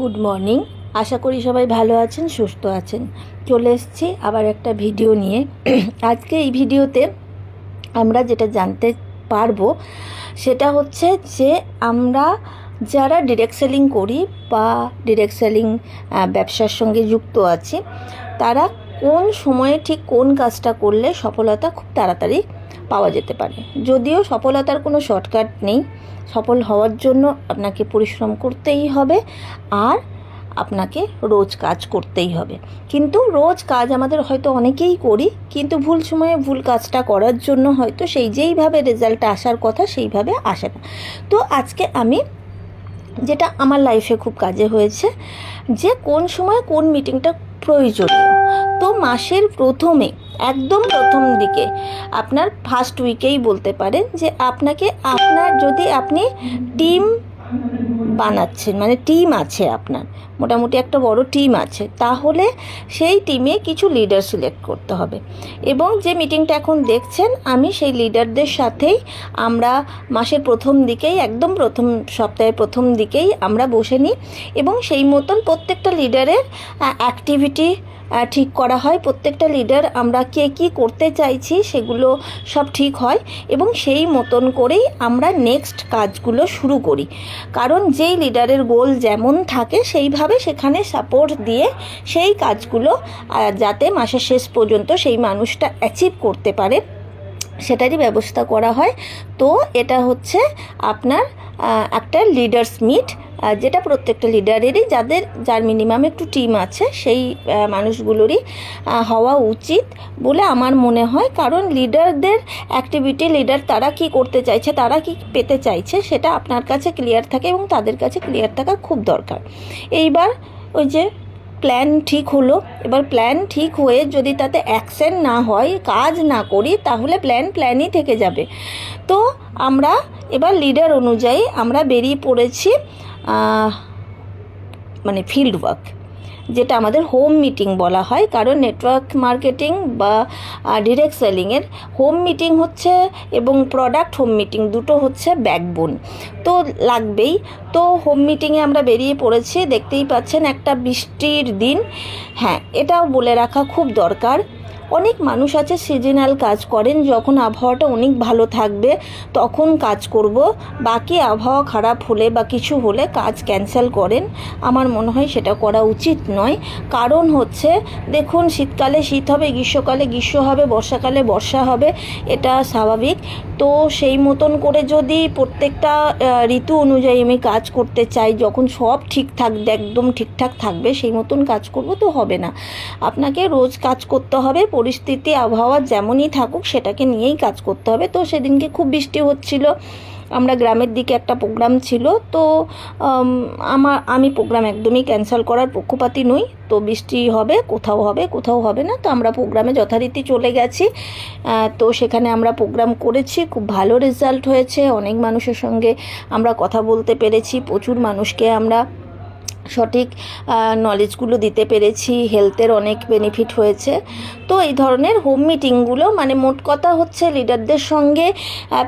Good morning. আশা করি সবাই ভালো আছেন, সুস্থ আছেন। চলে এসেছি আবার একটা ভিডিও নিয়ে। আজকে এই ভিডিওতে আমরা যেটা জানতে পারবো সেটা হচ্ছে যে আমরা যারা ডিরেক্ট সেলিং করি বা ডিরেক্ট সেলিং ব্যবসার সঙ্গে যুক্ত আছি, তারা কোন সময়ে ঠিক কোন কাজটা করলে সফলতা খুব তাড়াতাড়ি পাওয়া যেতে পারে। যদিও সফলতার কোনো শর্টকাট নেই, সফল হওয়ার জন্য আপনাকে পরিশ্রম করতেই হবে আর আপনাকে রোজ কাজ করতেই হবে। কিন্তু রোজ কাজ আমাদের হয়তো অনেকেই করি, কিন্তু ভুল সময়ে ভুল কাজটা করার জন্য হয়তো সেই যেইভাবে রেজাল্ট আসার কথা সেইভাবে আসে না। তো আজকে আমি যেটা আমার লাইফে খুব কাজে হয়েছে, যে কোন সময় কোন মিটিংটা প্রয়োজনীয়। তো মাসের প্রথমে একদম প্রথম দিকে আপনার ফার্স্ট উইকেই বলতে পারেন যে আপনাকে যদি আপনি টিম বানাচ্ছেন, মানে টিম আছে আপনার, মোটামুটি একটা বড় টিম আছে, তাহলে সেই টিমে কিছু লিডার সিলেক্ট করতে হবে। এবং যে মিটিংটা এখন দেখছেন, আমি সেই লিডারদের সাথেই আমরা মাসের প্রথম দিকেই, একদম প্রথম সপ্তাহের প্রথম দিকেই আমরা বসে নিই এবং সেই মতন প্রত্যেকটা লিডারের অ্যাক্টিভিটি ঠিক করা হয়। প্রত্যেকটা লিডার আমরা কে কী করতে চাইছি সেগুলো সব ঠিক হয় এবং সেই মতন করেই আমরা নেক্সট কাজগুলো শুরু করি। কারণ যেই লিডারের গোল যেমন থাকে সেইভাবে সেখানে সাপোর্ট দিয়ে সেই কাজগুলো যাতে মাসের শেষ পর্যন্ত সেই মানুষটা অ্যাচিভ করতে পারে সেটারই ব্যবস্থা করা হয়। তো এটা হচ্ছে আপনার একটা লিডার্স মিট, যেটা প্রত্যেকটা লিডারেরই, যার মিনিমাম একটু টিম আছে সেই মানুষগুলোরই হওয়া উচিত বলে আমার মনে হয়। কারণ লিডারদের অ্যাক্টিভিটি, লিডার তারা কি করতে চাইছে, তারা কি পেতে চাইছে সেটা আপনার কাছে ক্লিয়ার থাকে এবং তাদের কাছে ক্লিয়ার থাকা খুব দরকার। এইবার ওই যে প্ল্যান ঠিক হলো, এবার প্ল্যান ঠিক হয়ে যদি তাতে অ্যাকশন না হয়, কাজ না করি, তাহলে প্ল্যানই থেকে যাবে। তো আমরা এবার লিডার অনুযায়ী আমরা বেরিয়ে পড়েছি মানে ফিল্ড ওয়ার্ক, যেটা আমাদের হোম মিটিং বলা হয়। কারণ নেটওয়ার্ক মার্কেটিং বা ডিরেক্ট সেলিংয়ের হোম মিটিং হচ্ছে এবং প্রোডাক্ট হোম মিটিং দুটো হচ্ছে ব্যাকবোন, তো লাগবেই। তো হোম মিটিংয়ে আমরা বেরিয়ে পড়েছি, দেখতেই পাচ্ছেন একটা বৃষ্টির দিন। হ্যাঁ, এটাও বলে রাখা খুব দরকার। অনেক মানুষ আছে সিজনাল কাজ করেন, যখন আবহাওয়াটা অনেক ভালো থাকবে তখন কাজ করব, বাকি আবহাওয়া খারাপ হলে বা কিছু হলে কাজ ক্যান্সেল করেন। আমার মনে হয় সেটা করা উচিত নয়। কারণ হচ্ছে দেখুন, শীতকালে শীত হবে, গ্রীষ্মকালে গ্রীষ্ম হবে, বর্ষাকালে বর্ষা হবে, এটা স্বাভাবিক। তো সেই মতন করে যদি প্রত্যেকটা ঋতু অনুযায়ী আমি কাজ করতে চাই, যখন সব ঠিকঠাক একদম ঠিকঠাক থাকবে সেই মতন কাজ করব, তো হবে না। আপনাকে রোজ কাজ করতে হবে, পরিস্থিতি আবহাওয়া যেমনই থাকুক সেটাকে নিয়েই কাজ করতে হবে। তো সেদিনকে খুব বৃষ্টি হচ্ছিল, আমরা গ্রামের দিকে একটা প্রোগ্রাম ছিল, তো আমি প্রোগ্রাম একদমই ক্যান্সেল করার পক্ষপাতী নই। তো বৃষ্টি হবে, কোথাও হবে কোথাও হবে না, তো আমরা প্রোগ্রামে যথারীতি চলে গেছি। তো সেখানে আমরা প্রোগ্রাম করেছি, খুব ভালো রেজাল্ট হয়েছে, অনেক মানুষের সঙ্গে আমরা কথা বলতে পেরেছি, প্রচুর মানুষকে আমরা সঠিক নলেজগুলো দিতে পেরেছি, হেলথের অনেক বেনিফিট হয়েছে। তো এই ধরনের হোম মিটিংগুলো, মানে মোট কথা হচ্ছে লিডারদের সঙ্গে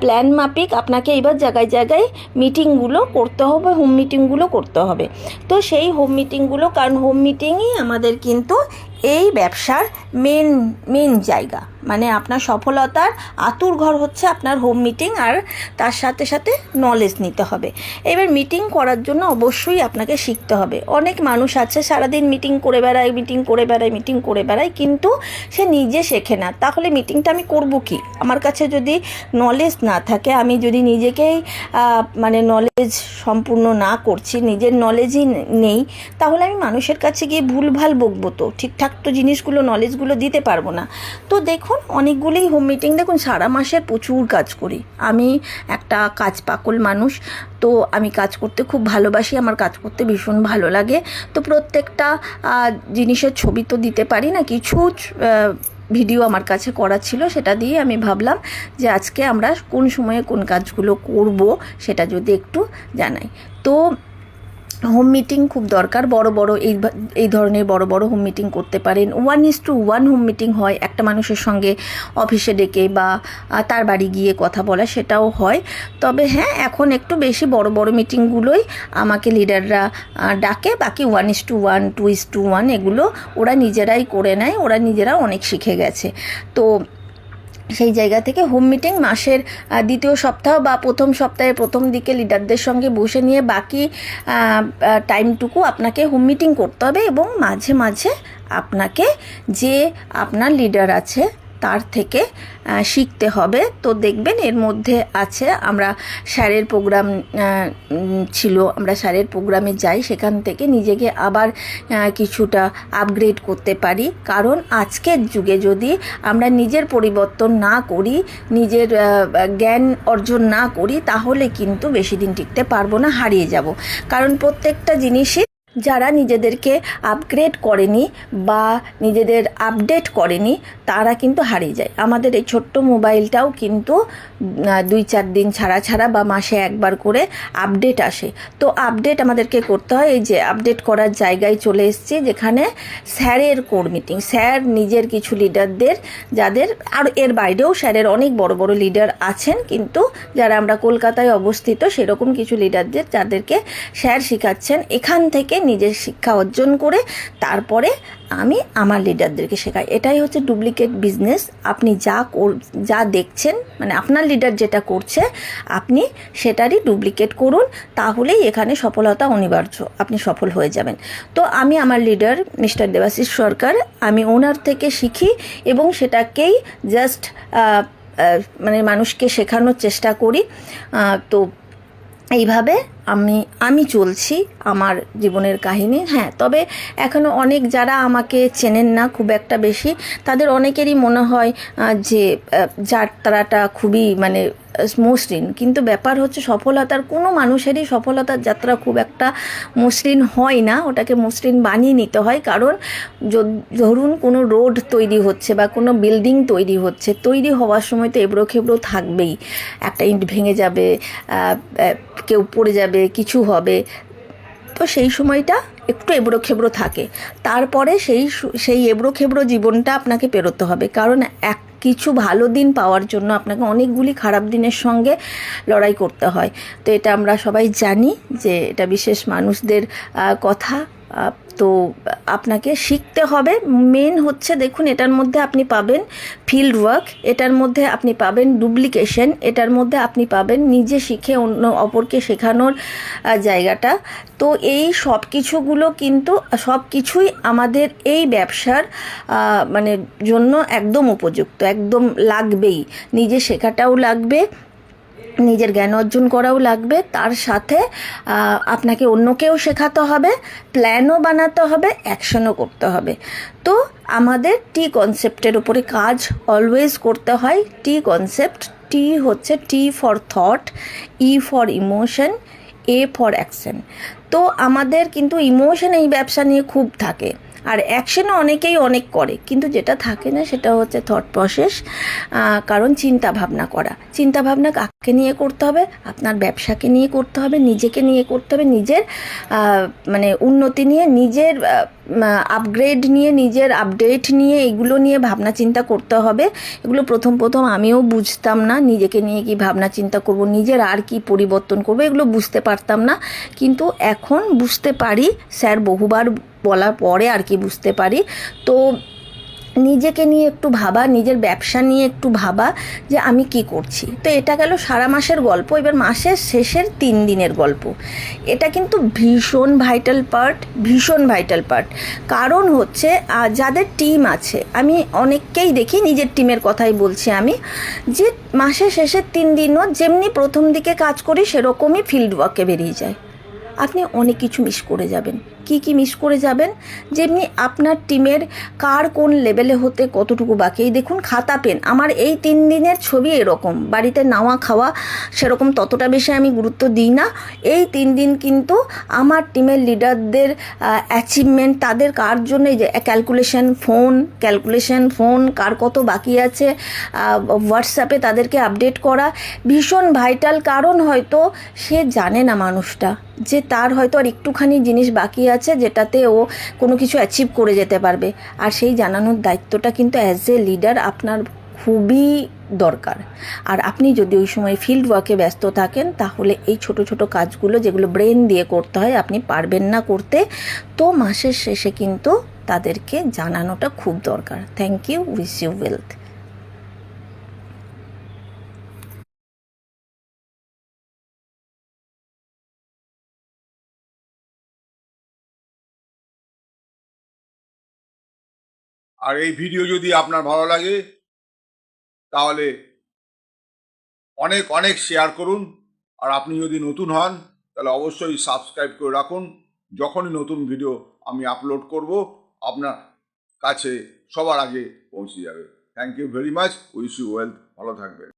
প্ল্যান মাফিক আপনাকে এইবার জায়গায় জায়গায় মিটিংগুলো করতে হবে, হোম মিটিংগুলো করতে হবে। তো সেই হোম মিটিংগুলো, কারণ হোম মিটিংই আমাদের কিন্তু এই ব্যবসার মেন জায়গা, মানে আপনার সফলতার আঁতুড়ঘর হচ্ছে আপনার হোম মিটিং, আর তার সাথে সাথে নলেজ নিতে হবে। এবার মিটিং করার জন্য অবশ্যই আপনাকে শিখতে হবে। অনেক মানুষ আছে সারাদিন মিটিং করে বেড়ায়, কিন্তু সে নিজে শেখে না। তাহলে মিটিংটা আমি করব কি? আমার কাছে যদি নলেজ না থাকে, আমি যদি নিজেকেই মানে নলেজ সম্পূর্ণ না করছি, নিজের নলেজই নেই, তাহলে আমি মানুষের কাছে গিয়ে ভুলভাল বকবো, তো ঠিকঠাক তো জিনিসগুলো নলেজগুলো দিতে পারবো না। তো দেখুন, অনেকগুলোই হোম মিটিং, দেখুন সারা মাসের প্রচুর কাজ করি। আমি একটা কাজ পাগল মানুষ, তো আমি কাজ করতে খুব ভালোবাসি, আমার কাজ করতে ভীষণ ভালো লাগে। তো প্রত্যেকটা জিনিসের ছবি তো দিতে পারি না, কিছু ভিডিও আমার কাছে করা ছিল, সেটা দিয়ে আমি ভাবলাম যে আজকে আমরা কোন সময়ে কোন কাজগুলো করব সেটা যদি একটু জানাই। তো হোম মিটিং খুব দরকার। বড় বড় এই ধরনের বড় বড় হোম মিটিং করতে পারেন। 1:1 হোম মিটিং হয় একটা মানুষের সঙ্গে অফিসে ডেকে বা তার বাড়ি গিয়ে কথা বলা, সেটাও হয়। তবে হ্যাঁ, এখন একটু বেশি বড় বড় মিটিংগুলোই আমাকে লিডাররা ডাকে। বাকি 1:1 2:1 এগুলো ওরা নিজেরাই করে নেয়, ওরা নিজেরা অনেক শিখে গেছে। তো সেই জায়গা থেকে হোম মিটিং মাসের দ্বিতীয় সপ্তাহ বা প্রথম সপ্তাহের প্রথম দিকে লিডারদের সঙ্গে বসে নিয়ে বাকি টাইমটুকু আপনাকে হোম মিটিং করতে হবে, এবং মাঝে মাঝে আপনাকে যে আপনার লিডার আছে তার থেকে শিখতে হবে। তো দেখবেন এর মধ্যে আছে, আমরা স্যারের প্রোগ্রাম ছিল, আমরা স্যারের প্রোগ্রামে যাই, সেখান থেকে নিজেকে আবার কিছুটা আপগ্রেড করতে পারি। কারণ আজকের যুগে যদি আমরা নিজের পরিবর্তন না করি, নিজের জ্ঞান অর্জন না করি, তাহলে কিন্তু বেশি দিন টিকতে পারবো না, হারিয়ে যাব। কারণ প্রত্যেকটা জিনিসই যারা নিজেদেরকে আপগ্রেড করেনি বা নিজেদের আপডেট করেনি তারা কিন্তু হারিয়ে যায়। আমাদের এই ছোট্ট মোবাইলটাও কিন্তু 2-4 দিন ছাড়া ছাড়া বা মাসে একবার করে আপডেট আসে। তো আপডেট আমাদেরকে করতে হয়। এই যে আপডেট করার জায়গায় চলে এসেছি, যেখানে স্যারের কোর মিটিং। স্যার নিজের কিছু লিডারদের, যাদের আর এর বাইরেও স্যারের অনেক বড় বড় লিডার আছেন, কিন্তু যারা আমরা কলকাতায় অবস্থিত সেরকম কিছু লিডারদের, যাদেরকে স্যার শেখাচ্ছেন। এখান থেকে নিজের শিক্ষা অর্জন করে তারপরে আমি আমার লিডারদেরকে শেখাই। এটাই হচ্ছে ডুপ্লিকেট বিজনেস। আপনি যা দেখছেন, মানে আপনার লিডার যেটা করছে আপনি সেটারই ডুপ্লিকেট করুন, তাহলেই এখানে সফলতা অনিবার্য, আপনি সফল হয়ে যাবেন। তো আমি আমার লিডার মিস্টার দেবাশিস সরকার, আমি ওনার থেকে শিখি এবং সেটাকেই জাস্ট মানে মানুষকে শেখানোর চেষ্টা করি। তো এইভাবে আমি চলছি আমার জীবনের কাহিনী। হ্যাঁ, তবে এখনও অনেক যারা আমাকে চেনেন না খুব একটা বেশি, তাদের অনেকেরই মনে হয় যে যাত্রাটা খুবই মানে মসৃণ, কিন্তু ব্যাপার হচ্ছে সফলতার, কোনো মানুষেরই সফলতার যাত্রা খুব একটা মসৃণ হয় না, ওটাকে মসৃণ বানিয়ে নিতে হয়। কারণ ধরুন কোনো রোড তৈরি হচ্ছে বা কোনো বিল্ডিং তৈরি হচ্ছে, তৈরি হওয়ার সময় তো এবড়ো খেবড়ো থাকবেই, একটা ইট ভেঙে যাবে, কেউ পড়ে যাবে, কিছু হবে, তো সেই সময়টা একটু এবড়ো খেবড়ো থাকে। তারপরে সেই এবড়ো খেবড়ো জীবনটা আপনাকে পেরোতে হবে। কারণ কিছু ভালো দিন পাওয়ার জন্য আপনাকে অনেকগুলি খারাপ দিনের সঙ্গে লড়াই করতে হয়। তো এটা আমরা সবাই জানি যে এটা বিশেষ মানুষদের কথা। তো আপনাকে শিখতে হবে। মেন হচ্ছে, দেখুন, এটার মধ্যে আপনি পাবেন ফিল্ড ওয়ার্ক, এটার মধ্যে আপনি পাবেন ডুপ্লিকেশন, এটার মধ্যে আপনি পাবেন নিজে শিখে অন্য অপরকে শেখানোর জায়গাটা। তো এই সব কিছুগুলো কিন্তু সব কিছুই আমাদের এই ব্যবসার মানে জন্য একদম উপযুক্ত, একদম লাগবেই। নিজে শেখাটাও লাগবে, নিজের জ্ঞান অর্জন করাও লাগবে, তার সাথে আপনাকে অন্যকেও শেখাতে হবে, প্ল্যানও বানাতে হবে, অ্যাকশনও করতে হবে। তো আমাদের টি কনসেপ্টের উপরে কাজ অলওয়েজ করতে হয়। টি কনসেপ্ট, টি হচ্ছে T for thought, E for emotion, A for action. তো আমাদের কিন্তু ইমোশন এই ব্যবসা নিয়ে খুব থাকে, আর অ্যাকশনও অনেকেই অনেক করে, কিন্তু যেটা থাকে না সেটা হচ্ছে থট প্রসেস। কারণ চিন্তা ভাবনা করা, চিন্তা ভাবনা কাকে নিয়ে করতে হবে? আপনার ব্যবসাকে নিয়ে করতে হবে, নিজেকে নিয়ে করতে হবে, নিজের মানে উন্নতি নিয়ে, নিজের আপগ্রেড নিয়ে, নিজের আপডেট নিয়ে, এগুলো নিয়ে ভাবনা চিন্তা করতে হবে। এগুলো প্রথম আমিও বুঝতাম না, নিজেকে নিয়ে কি ভাবনা চিন্তা করব, নিজের আর কি পরিবর্তন করব, এগুলো বুঝতে পারতাম না। কিন্তু এখন বুঝতে পারি, স্যার বহুবার বলার পরে আর কি বুঝতে পারি। তো নিজেকে নিয়ে একটু ভাবা, নিজের ব্যবসা নিয়ে একটু ভাবা যে আমি কি করছি। তো এটা গেল সারা মাসের গল্প। এবার মাসের শেষের 3 দিনের গল্প। এটা কিন্তু ভীষণ ভাইটাল পার্ট। কারণ হচ্ছে যাদের টিম আছে, আমি অনেককেই দেখি, নিজের টিমের কথাই বলছি আমি, যে মাসের শেষের 3 দিনও যেমনি প্রথম দিকে কাজ করি সেরকমই ফিল্ড ওয়ার্কে বেরিয়ে যায়। আপনি অনেক কিছু মিস করে যাবেন। কি কি মিস করে যাবেন, যেমনি আপনার টিমের কার কোন লেভেলে হতে কতটুকু বাকি। এই দেখুন খাতা পেন, আমার এই 3 দিনের ছবি এরকম, বাড়িতে নাওয়া খাওয়া সেরকম ততটা বেশি আমি গুরুত্ব দিই না। এই 3 দিন কিন্তু আমার টিমের লিডারদের অ্যাচিভমেন্ট, তাদের কার জন্য এই যে ক্যালকুলেশন ফোন কার কত বাকি আছে, হোয়াটসঅ্যাপে তাদেরকে আপডেট করা ভীষণ ভাইটাল। কারণ হয়তো সে জানে না মানুষটা যে তার হয়তো আর একটুখানি জিনিস বাকি আছে যেটাতে ও কোনো কিছু অ্যাচিভ করে যেতে পারবে, আর সেই জানানোর দায়িত্বটা কিন্তু অ্যাজ এ লিডার আপনার খুবই দরকার। আর আপনি যদি ওই সময় ফিল্ড ওয়ার্কে ব্যস্ত থাকেন তাহলে এই ছোট ছোট কাজগুলো যেগুলো ব্রেন দিয়ে করতে হয় আপনি পারবেন না করতে। তো মাসের শেষে কিন্তু তাদেরকে জানানোটা খুব দরকার। Thank you, wish you wealth. আর এই ভিডিও যদি আপনার ভালো লাগে তাহলে অনেক অনেক শেয়ার করুন। আর আপনি যদি নতুন হন তাহলে অবশ্যই সাবস্ক্রাইব করে রাখুন। যখনই নতুন ভিডিও আমি আপলোড করব আপনার কাছে সবার আগে পৌঁছে যাবে। Thank you very much, wish you wealth, ভালো থাকবেন।